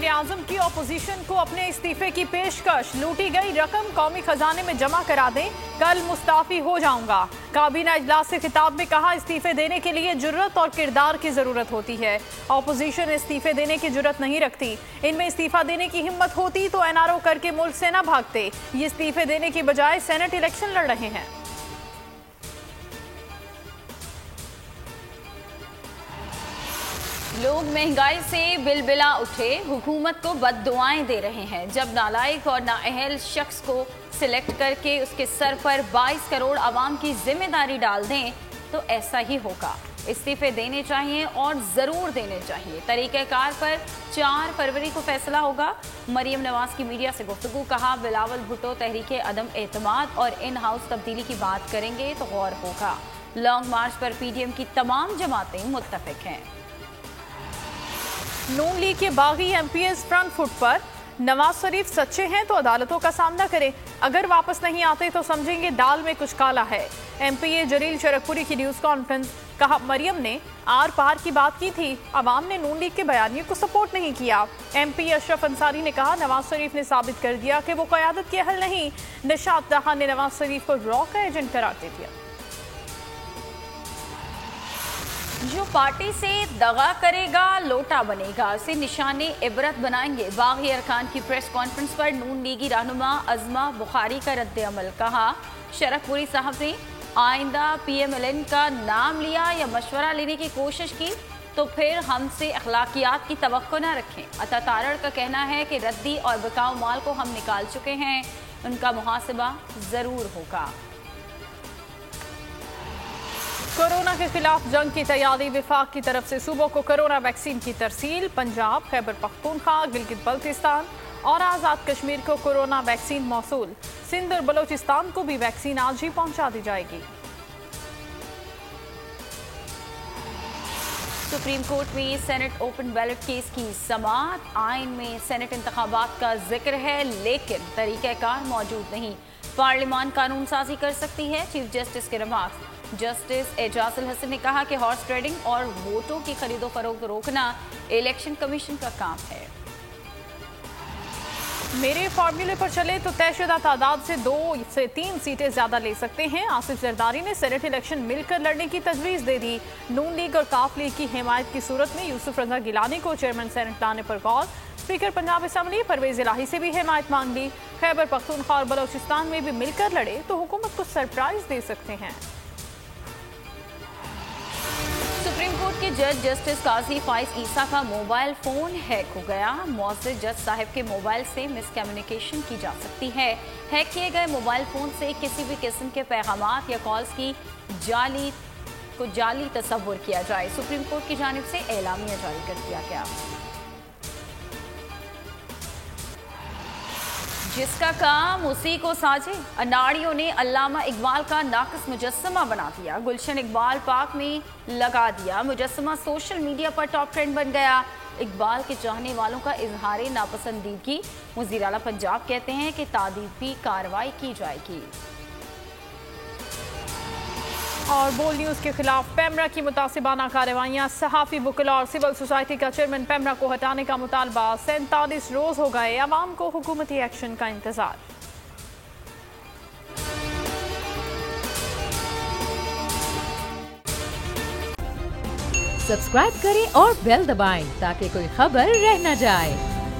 वजीर आजम की अपोजिशन को अपने इस्तीफे की पेशकश। लूटी गई रकम कौमी खजाने में जमा करा दें, कल मुस्ताफी हो जाऊंगा। काबीना इजलास से खिताब में कहा, इस्तीफे देने के लिए जुर्रत और किरदार की जरूरत होती है। अपोजिशन इस्तीफे देने की जुर्रत नहीं रखती। इनमें इस्तीफा देने की हिम्मत होती तो एनआरओ करके मुल्क से न भागते। ये इस्तीफे देने की बजाय सेनेट इलेक्शन लड़ रहे हैं। लोग महंगाई से बिलबिला उठे, हुकूमत को बद्दुआएं दे रहे हैं। जब नालायक और नाअहल शख्स को सिलेक्ट करके उसके सर पर 22 करोड़ आवाम की जिम्मेदारी डाल दें तो ऐसा ही होगा। इस्तीफे देने चाहिए और जरूर देने चाहिए। तरीक़ेकार पर 4 फरवरी को फैसला होगा। मरियम नवाज की मीडिया से गुफ्तगू। कहा, बिलावल भुट्टो तहरीके अदम एतमाद और इन हाउस तब्दीली की बात करेंगे तो गौर होगा। लॉन्ग मार्च पर पीडीएम की तमाम जमातें मुत्तफिक हैं। नून लीग के बागी एमपीएस फ्रंट फुट पर। नवाज शरीफ सच्चे हैं तो अदालतों का सामना करें, अगर वापस नहीं आते तो समझेंगे दाल में कुछ काला है। एमपीए जलील शरकपुरी की न्यूज कॉन्फ्रेंस। कहा, मरियम ने आर पार की बात की थी, अवाम ने नून लीग के बयानिए को सपोर्ट नहीं किया। एमपी अशरफ अंसारी ने कहा, नवाज शरीफ ने साबित कर दिया कि वो क़यादत के अहल नहीं। निशात जहां ने नवाज शरीफ को रॉ का एजेंट करार दे दिया। जो पार्टी से दगा करेगा लोटा बनेगा, इसे निशाने इबरत बनाएंगे। बागी अरकान की प्रेस कॉन्फ्रेंस पर नून लीगी रहनुमा अज़मा बुखारी का रद्द अमल। कहा, शरकपुरी साहब ने आइंदा पीएमएलएन का नाम लिया या मशवरा लेने की कोशिश की तो फिर हमसे अखलाकियात की तवक्को न रखें। अता तारड़ का कहना है कि रद्दी और बिकाऊ माल को हम निकाल चुके हैं, उनका मुहासिबा जरूर होगा। कोरोना के खिलाफ जंग की तैयारी। विफाक की तरफ से सूबों को कोरोना वैक्सीन की तरसील। पंजाब, खैबर पख्तूनख्वा, गिलगित बल्तिस्तान और आज़ाद कश्मीर को कोरोना वैक्सीन मौसूल। सिंध और बलोचिस्तान को भी वैक्सीन आज ही पहुंचा दी जाएगी। सुप्रीम कोर्ट में सेनेट ओपन बैलेट केस की समाअत। आइन में सेनेट इंतखाबात का जिक्र है लेकिन तरीक़ेकार मौजूद नहीं। पार्लियामान कानून साजी कर सकती है, चीफ जस्टिस के रिमार्क्स। जस्टिस एजाजुल हसन ने कहा कि हॉर्स ट्रेडिंग और वोटों की खरीदो फरोख्त रोकना इलेक्शन कमीशन का काम है। मेरे फार्मूले पर चले तो तयशुदा तादाद से 2 से 3 सीटें ज्यादा ले सकते हैं। आसिफ जरदारी ने सेनेट इलेक्शन मिलकर लड़ने की तजवीज दे दी। नून लीग और काफ लीग की हिमायत की सूरत में यूसुफ रजा गिलानी को चेयरमैन सेनेट लाने पर गौर। स्पीकर पंजाब असम्बली परवेज इलाही से भी हिमायत मांग ली। खैबर पख्तूनख्वा और बलोचिस्तान में भी मिलकर लड़े तो हुकूमत को सरप्राइज दे सकते हैं। सुप्रीम कोर्ट के जज जस्टिस काजी फाइज ईसा का मोबाइल फोन हैक हो गया। मौजूद जज साहब के मोबाइल से मिसकम्युनिकेशन की जा सकती है। हैक किए गए मोबाइल फोन से किसी भी किस्म के पैगामात या कॉल्स की जाली तस्वुर किया जाए। सुप्रीम कोर्ट की जानिब से एलामिया जारी कर दिया गया। जिसका काम उसी को साजे। अनाड़ियों ने अल्लामा इकबाल का नाक़िस मुजस्समा बना दिया। गुलशन इकबाल पार्क में लगा दिया। मुजस्समा सोशल मीडिया पर टॉप ट्रेंड बन गया। इकबाल के चाहने वालों का इजहार नापसंदीदगी। वज़ीर आला पंजाब कहते हैं कि तादीबी कार्रवाई की जाएगी। और बोल न्यूज के खिलाफ पैमरा की मुतासिबाना कार्रवाइयां। सहाफ़ी, वुकला और सिविल सोसाइटी का चेयरमैन पैमरा को हटाने का मुतालबा। 47 रोज हो गए, अवाम को हुकूमती एक्शन का इंतजार। सब्सक्राइब करें और बेल दबाएं ताकि कोई खबर रह न जाए।